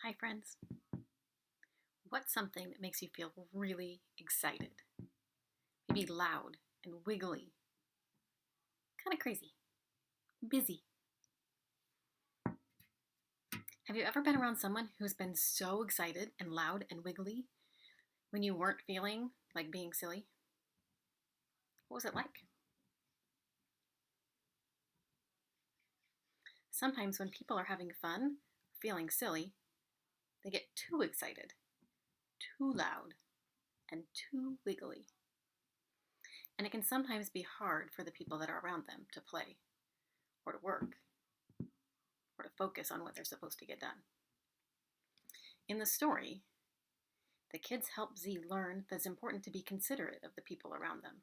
Hi, friends. What's something that makes you feel really excited? Maybe loud and wiggly, kind of crazy, busy. Have you ever been around someone who's been so excited and loud and wiggly when you weren't feeling like being silly? What was it like? Sometimes when people are having fun, feeling silly, they get too excited, too loud, and too wiggly. And it can sometimes be hard for the people that are around them to play, or to work, or to focus on what they're supposed to get done. In the story, the kids help Z learn that it's important to be considerate of the people around them.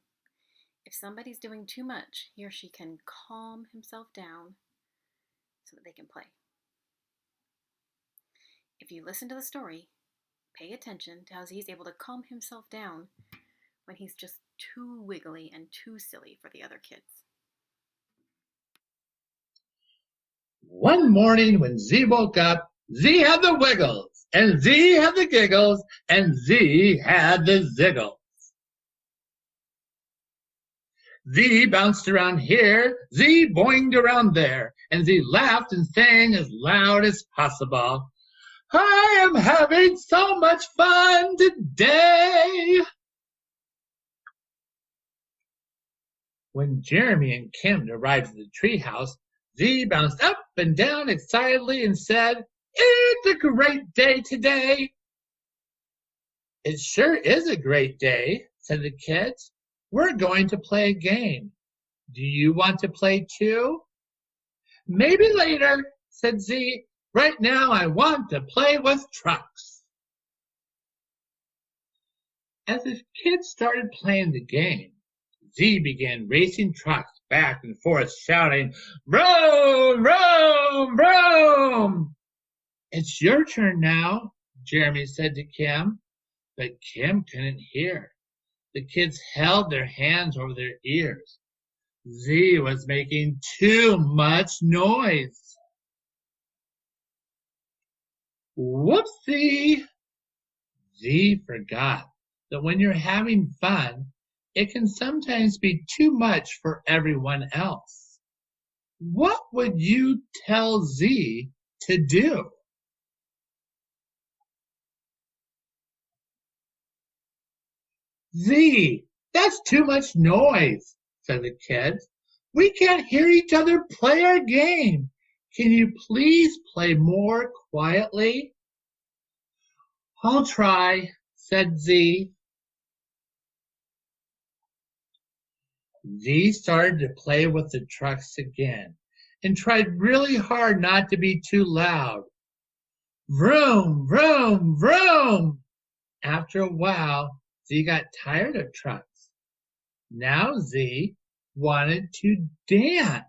If somebody's doing too much, he or she can calm himself down so that they can play. If you listen to the story, pay attention to how Z's able to calm himself down when he's just too wiggly and too silly for the other kids. One morning when Z woke up, Z had the wiggles, and Z had the giggles, and Z had the ziggles. Z bounced around here, Z boinged around there, and Z laughed and sang as loud as possible. I am having so much fun today. When Jeremy and Kim arrived at the treehouse, Z bounced up and down excitedly and said, It's a great day today. It sure is a great day, said the kids. We're going to play a game. Do you want to play too? Maybe later, said Z. Right now I want to play with trucks. As the kids started playing the game, Z began racing trucks back and forth, shouting, Vroom, vroom, vroom. It's your turn now, Jeremy said to Kim, but Kim couldn't hear. The kids held their hands over their ears. Z was making too much noise. Whoopsie! Z forgot that when you're having fun, it can sometimes be too much for everyone else. What would you tell Z to do? Z, that's too much noise, said the kids. We can't hear each other play our game. Can you please play more quietly? I'll try, said Z. Z started to play with the trucks again and tried really hard not to be too loud. Vroom, vroom, vroom. After a while, Z got tired of trucks. Now Z wanted to dance.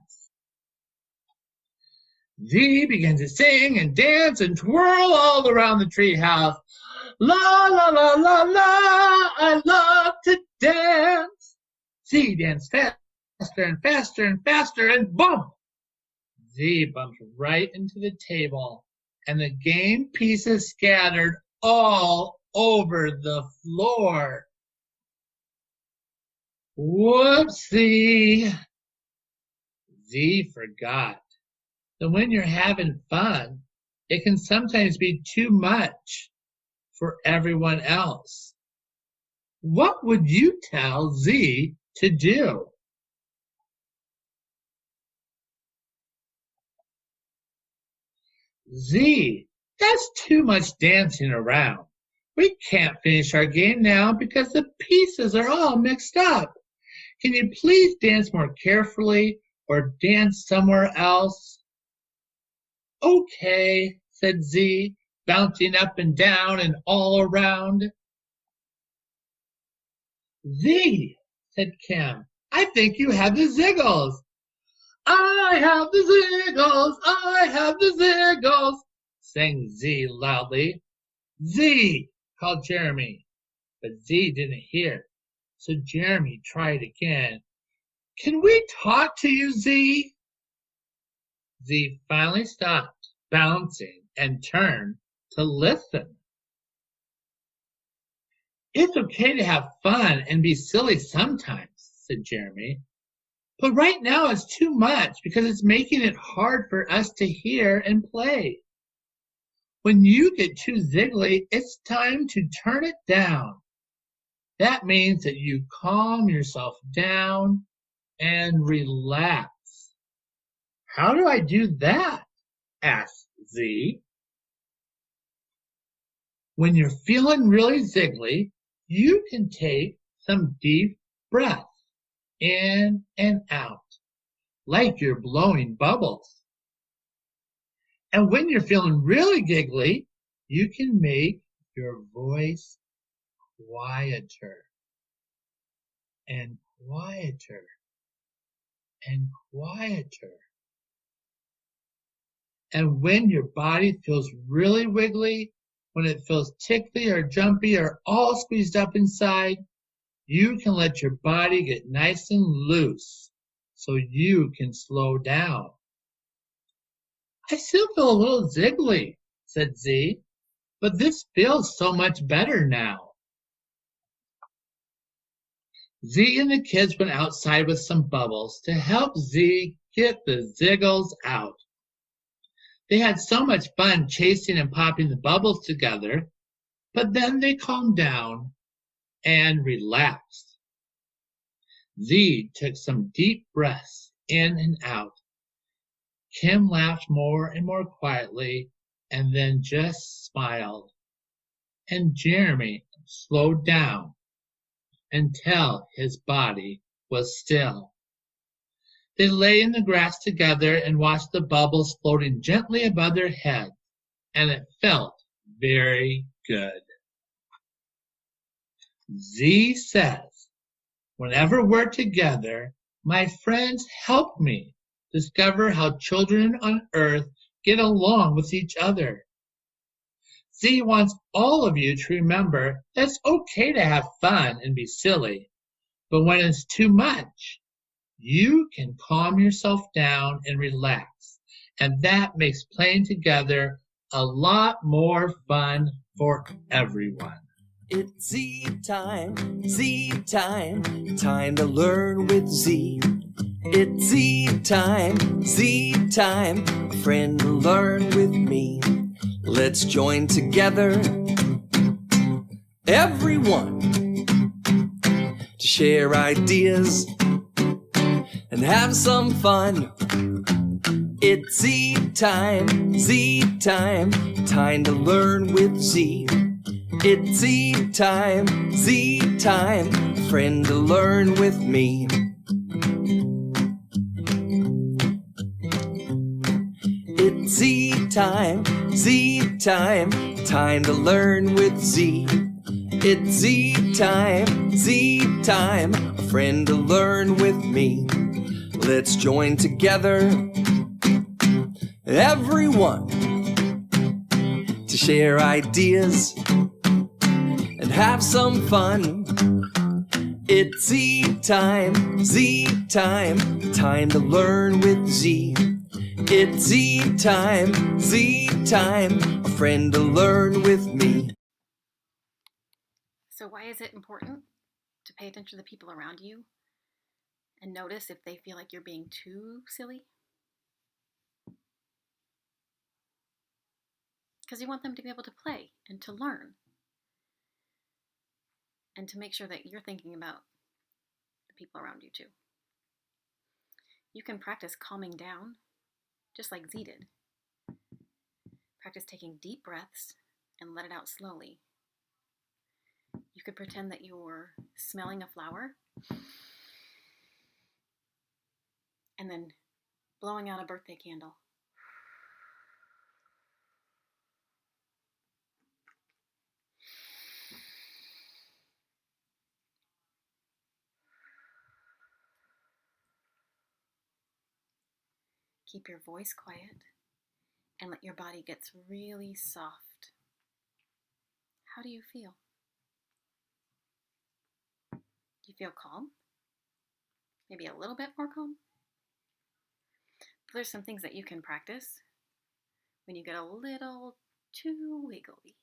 Z began to sing and dance and twirl all around the treehouse. La la la la la, I love to dance. Z danced faster and faster and faster and bump! Z bumped right into the table and the game pieces scattered all over the floor. Whoopsie! Z forgot that when you're having fun, it can sometimes be too much for everyone else. What would you tell Z to do? Z, that's too much dancing around. We can't finish our game now because the pieces are all mixed up. Can you please dance more carefully or dance somewhere else? Okay, said Z, bouncing up and down and all around. Z, said Kim, I think you have the ziggles. I have the ziggles, I have the ziggles, sang Z loudly. Z, called Jeremy, but Z didn't hear. So Jeremy tried again. Can we talk to you, Z? Z finally stopped bouncing and turned to listen. It's okay to have fun and be silly sometimes, said Jeremy. But right now it's too much because it's making it hard for us to hear and play. When you get too ziggly, it's time to turn it down. That means that you calm yourself down and relax. How do I do that? Asked Z. When you're feeling really ziggly, you can take some deep breaths in and out, like you're blowing bubbles. And when you're feeling really giggly, you can make your voice quieter and quieter and quieter. And when your body feels really wiggly, when it feels tickly or jumpy or all squeezed up inside, you can let your body get nice and loose so you can slow down. I still feel a little ziggly, said Z, but this feels so much better now. Z and the kids went outside with some bubbles to help Z get the ziggles out. They had so much fun chasing and popping the bubbles together, but then they calmed down and relaxed. Z took some deep breaths in and out. Kim laughed more and more quietly and then just smiled. And Jeremy slowed down until his body was still. They lay in the grass together and watched the bubbles floating gently above their heads, and it felt very good. Z says, whenever we're together, my friends help me discover how children on earth get along with each other. Z wants all of you to remember that it's okay to have fun and be silly, but when it's too much, you can calm yourself down and relax, and that makes playing together a lot more fun for everyone. It's Z time, time to learn with Z. It's Z time, a friend to learn with me. Let's join together, everyone, to share ideas and have some fun. It's Z time, time to learn with Z. It's Z time, a friend to learn with me. It's Z time, time to learn with Z. It's Z time, a friend to learn with me. Let's join together, everyone, to share ideas and have some fun. It's Z time, time to learn with Z. It's Z time, a friend to learn with me. So, why is it important to pay attention to the people around you and notice if they feel like you're being too silly? Because you want them to be able to play and to learn and to make sure that you're thinking about the people around you too. You can practice calming down just like Z did. Practice taking deep breaths and let it out slowly. You could pretend that you're smelling a flower and then blowing out a birthday candle. Keep your voice quiet and let your body get really soft. How do you feel? Do you feel calm? Maybe a little bit more calm? There's some things that you can practice when you get a little too wiggly.